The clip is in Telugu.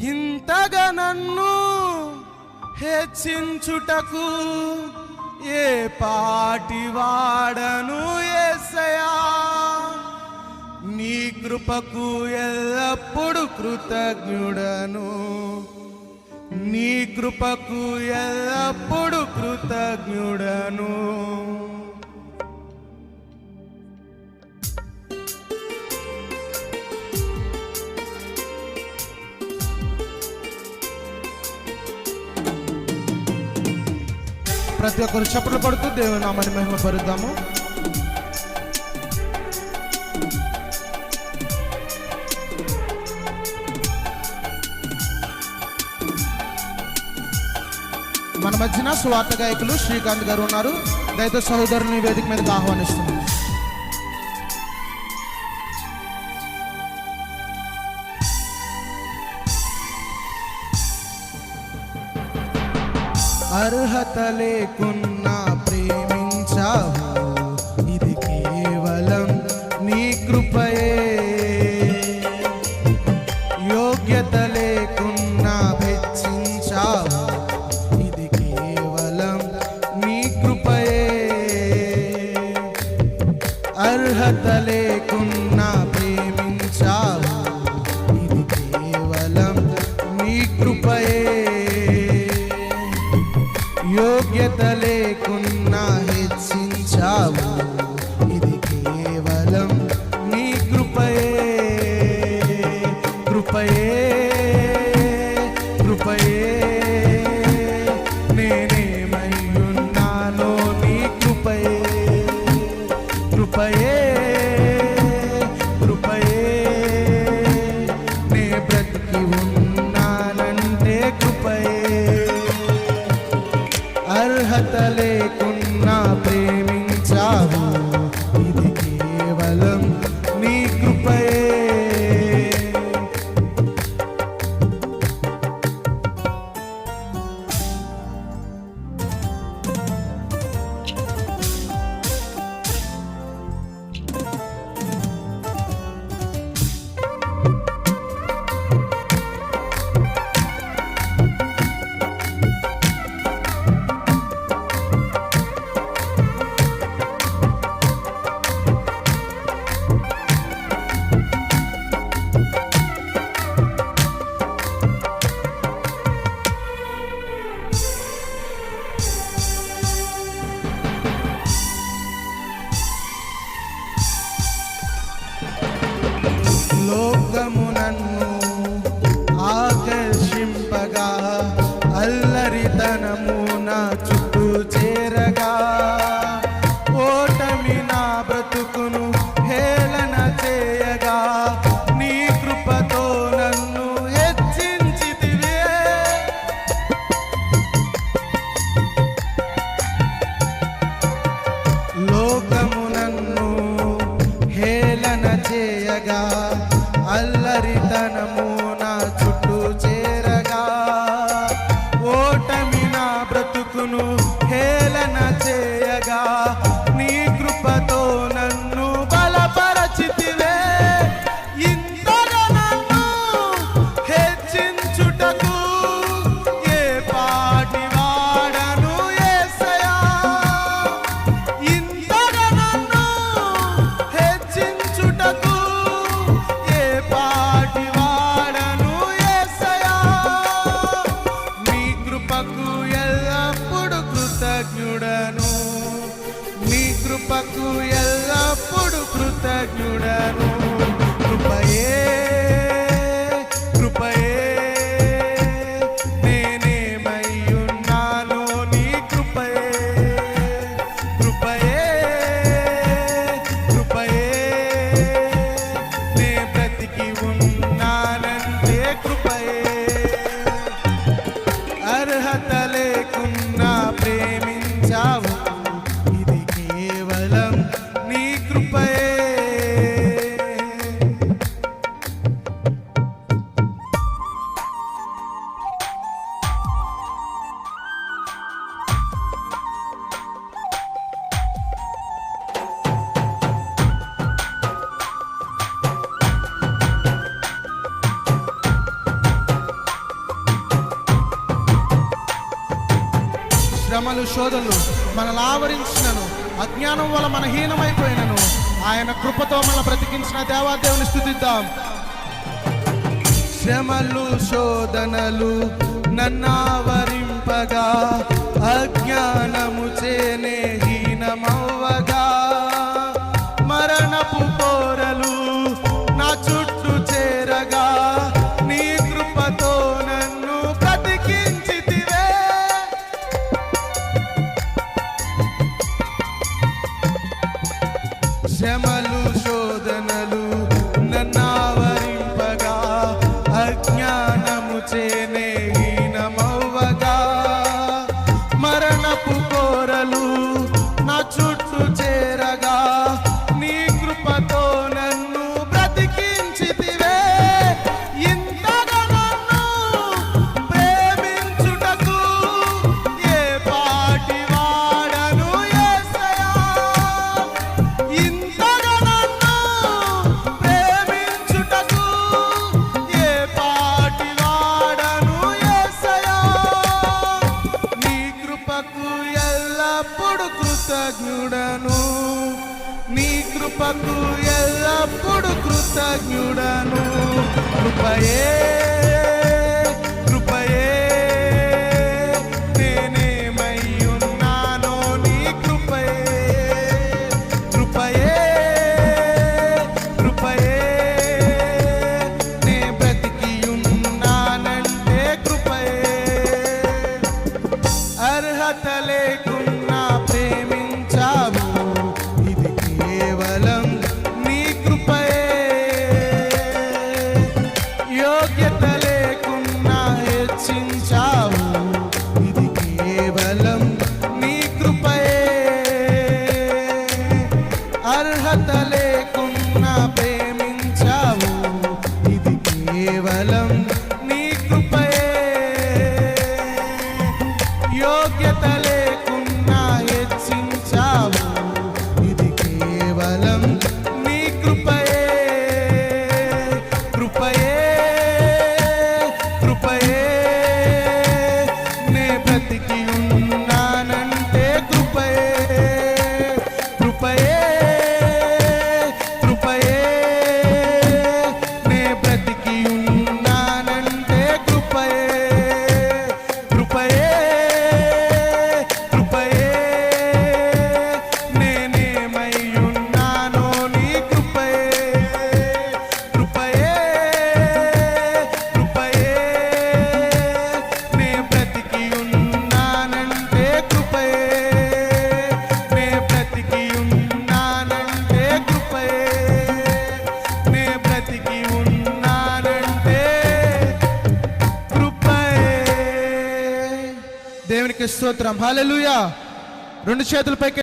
ఇంతగా నన్ను హెచ్చించుటకు ఏ పాటి వాడను యేసయ్యా. నీ కృపకు ఎల్లప్పుడు కృతజ్ఞుడను, నీ కృపకు ఎల్లప్పుడు కృతజ్ఞుడను. ప్రతి ఒక్కరు చప్పట్లు కొడుతూ దేవుని నామాన్ని మహిమపరుద్దాము. మన మధ్యన సువార్త గాయకులు శ్రీకాంత్ గారు ఉన్నారు. దయతో సహోదరుని వేదిక మీదకి ఆహ్వానిస్తున్నారు. అర్హత లేకున్నా ప్రేమించావు, ఇది కేవలం నీ కృపయే. యోగ్యత లేకున్నా వెచ్చించావు, ఇది కేవలం నీ కృపయే. అర్హత లేకున్నా ప్రేమించావు, ఇది కేవలం నీ కృపయే. యోగ్యత లేకున్నా హెచ్చించావు, ఇది కేవలం నీ కృపయే. కృపయే కృపయే నేనేమయ్యున్నానో నీ కృపయే. కృపయే కృపయే నే బ్రతికి ఉన్నానంటే కృపయే. అర్హత లేకున్నా ప్రేమించావు, ఇది కేవలం నీ కృపయే. శ్రమలు శోధనలు మనల్ని ఆవరించినను, అజ్ఞానం వల్ల మన హీనమైపోయినను ఆయన కృపతో మన బ్రతికించిన దేవాదేవుని స్తుతిద్దాం. శ్రమలు శోధనలు నన్నావరింపగా, అజ్ఞానము చేనే హీనమవ్వగా, మరణపు కోరలు నా చుట్టూ చేరగా, నీ కృపతో నన్ను బ్రతికించితివే. శ్రమలు శోధనలు నన్నావరింపగా, అజ్ఞానము చేనే హీనమవ్వగా, మరణపు కోరలు నా చుట్టూ చేరగా, నీ కృపతో నన్ను బ్రతికించితివే. ఇంతగా నన్ను ప్రేమించుటకు ఏ పాటి వాడను యేసయ్యా. ఇంతగా నన్ను ప్రేమించుటకు ఏ పాటి వాడను యేసయ్యా. నీ కృపకు ఎల్లప్పుడు కృతజ్ఞుడను, నీ కృపకు ఎల్లప్పుడు కృతజ్ఞుడను. కృపయే కృపయే నేనేమై ఉన్నానో నీ కృపయే. కృపయే కృపయే నే బ్రతికి ఉన్నానంటే కృపయే. అర్హత లేకున్నా ప్రేమించావు, ఇది కేవలం నీ కృపయే. యోగ్యత లేకున్నా హెచ్చించావు, ఇది కేవలం నీ కృపయే. అర్హత లేకున్నా ప్రేమించావు, ఇది కేవలం నీ కృపయే. యోగ్యత లేకున్నా హెచ్చించావు, ఇది కేవలం నీ కృపయే. కృపయే కృపయే నే బ్రతికి ఉన్నానంటే కృపయే. కృపయే కృపయే నే బ్రతికి ఉన్నానంటే కృపయే. కృపయే కృపయే నేనేమై ఉన్నానో నీ కృపయే. కృపయే కృపయే నే బ్రతికి ఉన్నానంటే కృపయే. నే బ్రతికి ఉన్నానంటే కృపయే. నే బ్రతికి ఉన్నానంటే కృపయే. దేవునికి స్తోత్రం. హల్లెలూయా. రెండు చేతుల పైకి